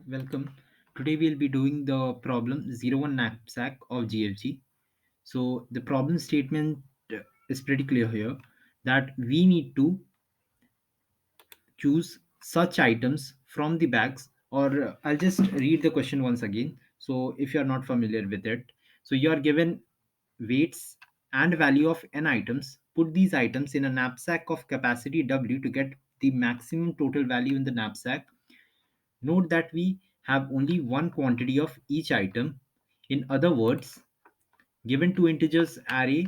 Welcome. Today we'll be doing the problem 01 knapsack of GFG. So the problem statement is pretty clear here that we need to choose such items from the bags, or I'll just read the question once again. So if you're not familiar with it, so you are given weights and value of n items. Put these items in a knapsack of capacity W to get the maximum total value in the knapsack. Note that we have only one quantity of each item. In other words, given two integers array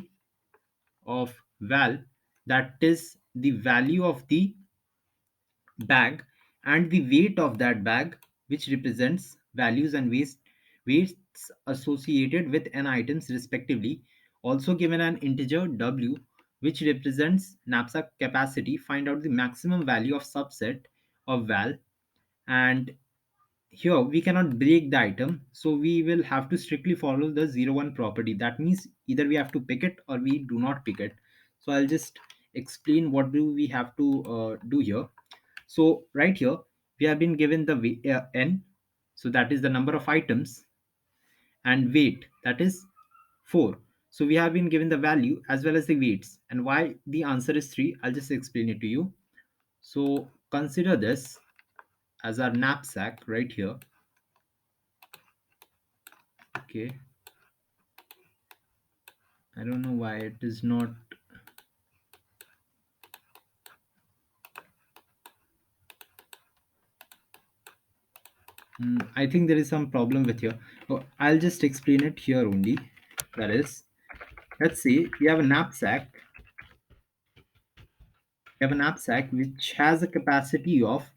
of val, that is the value of the bag and the weight of that bag, which represents values and weights associated with n items respectively. Also given an integer w, which represents knapsack capacity. Find out the maximum value of subset of val. And here we cannot break the item, so we will have to strictly follow the 01 property. That means either we have to pick it or we do not pick it. So I'll just explain what do we have to do here. So right here we have been given the n, so that is the number of items, and weight, that is 4. So we have been given the value as well as the weights, and why the answer is 3, I'll just explain it to you. So consider this as our knapsack right here. Okay, I don't know why it is not. I think there is some problem with here. Oh, I'll just explain it here only. That is, let's say we have a knapsack. We have a knapsack which has a capacity of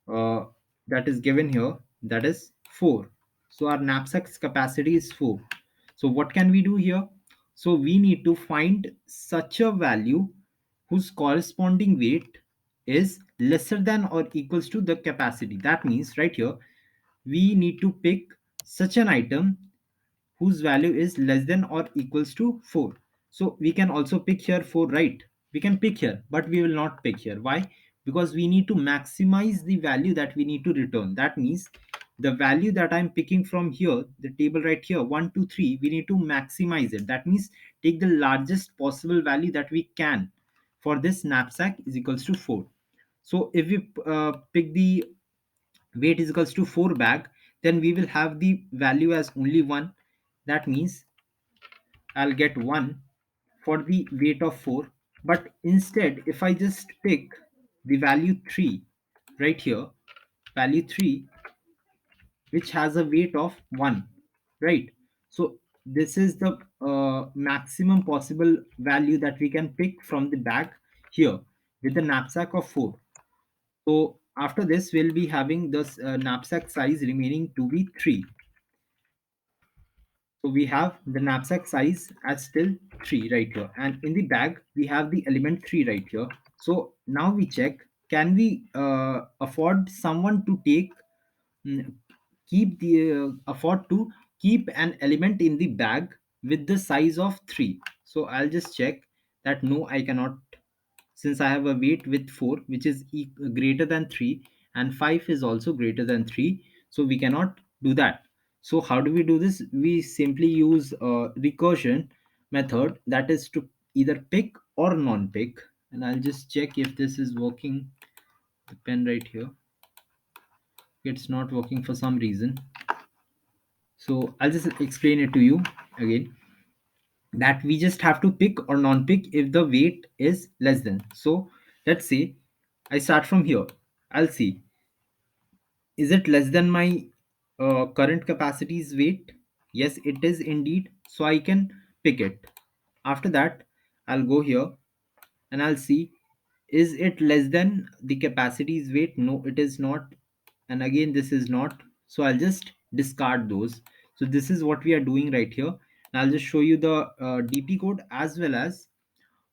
uh, that is given here. That is 4. So our knapsack's capacity is 4. So what can we do here? So we need to find such a value whose corresponding weight is lesser than or equals to the capacity. That means right here we need to pick such an item whose value is less than or equals to 4. So we can also pick here 4, right? We can pick here, but we will not pick here. Why? Because we need to maximize the value that we need to return. That means the value that I'm picking from here, the table right here, 1, 2, 3, we need to maximize it. That means take the largest possible value that we can for this knapsack is equals to 4. So if we pick the weight is equals to 4 bag, then we will have the value as only 1. That means I'll get 1 for the weight of 4. But instead, if I just pick the value 3 right here, value 3, which has a weight of 1, right? So this is the maximum possible value that we can pick from the bag here with the knapsack of 4. So after this, we'll be having this knapsack size remaining to be 3. So we have the knapsack size as still 3 right here, and in the bag we have the element 3 right here. So now we check, can we afford someone to take mm, keep the afford to keep an element in the bag with the size of 3. So I'll just check that no, I cannot, since I have a weight with 4 which is greater than 3, and 5 is also greater than 3, so we cannot do that. So how do we do this? We simply use a recursion method, that is to either pick or non-pick. And I'll just check if this is working. The pen right here, it's not working for some reason. So I'll just explain it to you again, that we just have to pick or non-pick if the weight is less than. So let's say I start from here. I'll see, is it less than my current capacity's weight? Yes, it is indeed. So I can pick it. After that, I'll go here and I'll see, is it less than the capacity's weight? No, it is not. And again, this is not. So I'll just discard those. So this is what we are doing right here. And I'll just show you the DP code as well as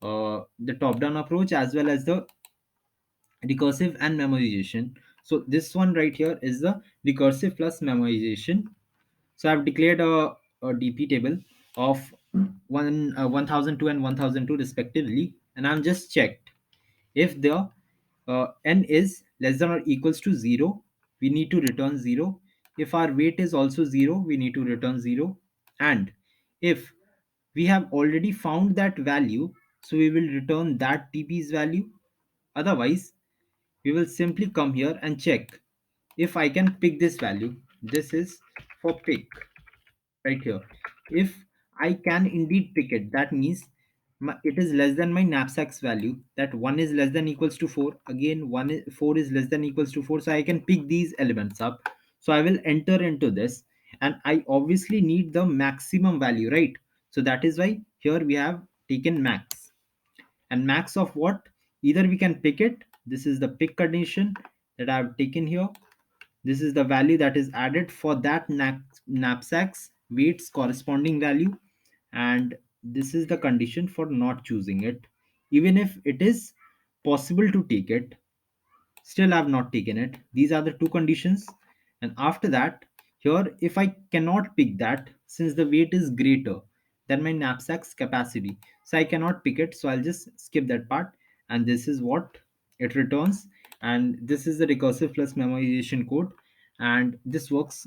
the top down approach as well as the recursive and memorization. So this one right here is the recursive plus memorization. So I've declared a DP table of 1002 and 1002 respectively, and I'm just checked if the n is less than or equals to 0, we need to return 0. If our weight is also 0, we need to return 0. And if we have already found that value, so we will return that dp's value. Otherwise, we will simply come here and check if I can pick this value. This is for pick right here. If I can indeed pick it, that means it is less than my knapsack's value. That 1 is less than equals to 4. Again, 4 is less than equals to 4. So I can pick these elements up. So I will enter into this, and I obviously need the maximum value, right? So that is why here we have taken max. And max of what? Either we can pick it. This is the pick condition that I have taken here. This is the value that is added for that knapsack's weight's corresponding value, and this is the condition for not choosing it. Even if it is possible to take it, still I have not taken it. These are the two conditions. And after that, here if I cannot pick that, since the weight is greater than my knapsack's capacity, so I cannot pick it, so I'll just skip that part. And this is what it returns. And this is the recursive plus memorization code, and this works.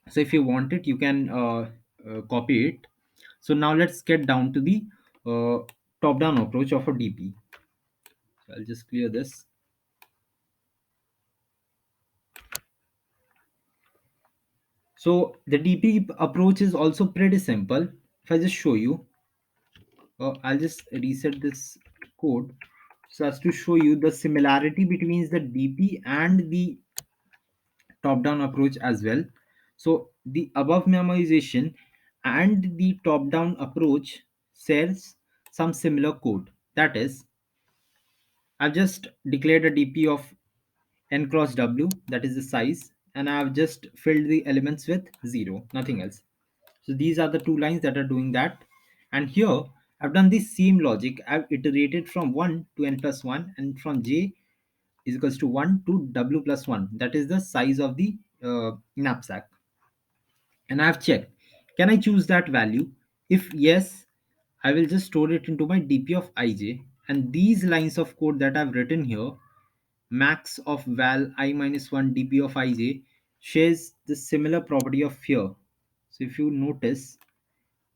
So if you want it, you can copy it. So now let's get down to the uh, top down approach of a dp. So I'll just clear this. So the DP approach is also pretty simple. If I just show you, I'll just reset this code so as to show you the similarity between the DP and the top-down approach as well. So the above memorization and the top-down approach shares some similar code. That is, I've just declared a DP of n cross w, that is the size, and I've just filled the elements with 0, nothing else. So these are the two lines that are doing that. And here I've done the same logic. I've iterated from 1 to n plus 1 and from j is equals to 1 to w plus 1. That is the size of the knapsack. And I've checked, can I choose that value? If yes, I will just store it into my dp of ij. And these lines of code that I've written here, max of val I minus 1 dp of ij, shares the similar property of here. So if you notice,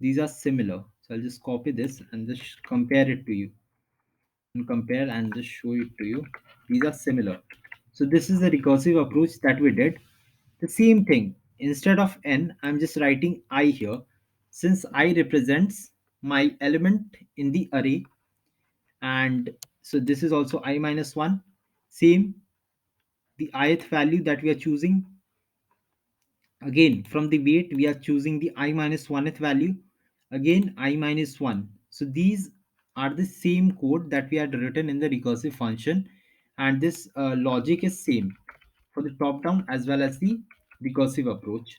these are similar. So I'll just copy this and just compare it to you, and compare and just show it to you. These are similar. So this is the recursive approach that we did. The same thing, instead of n, I'm just writing I here, since I represents my element in the array. And so this is also I minus 1. Same, the ith value that we are choosing. Again, from the weight, we are choosing the I minus 1th value. Again, I minus 1. So these are the same code that we had written in the recursive function. And this logic is same for the top down as well as the recursive approach.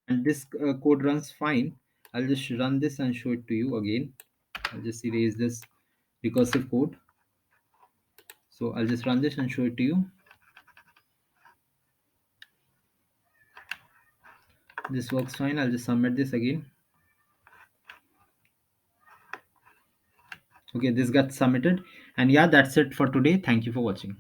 And this code runs fine. I'll just run this and show it to you again. I'll just erase this recursive code. So I'll just run this and show it to you. This works fine. I'll just submit this again. Okay, this got submitted. And yeah, that's it for today. Thank you for watching.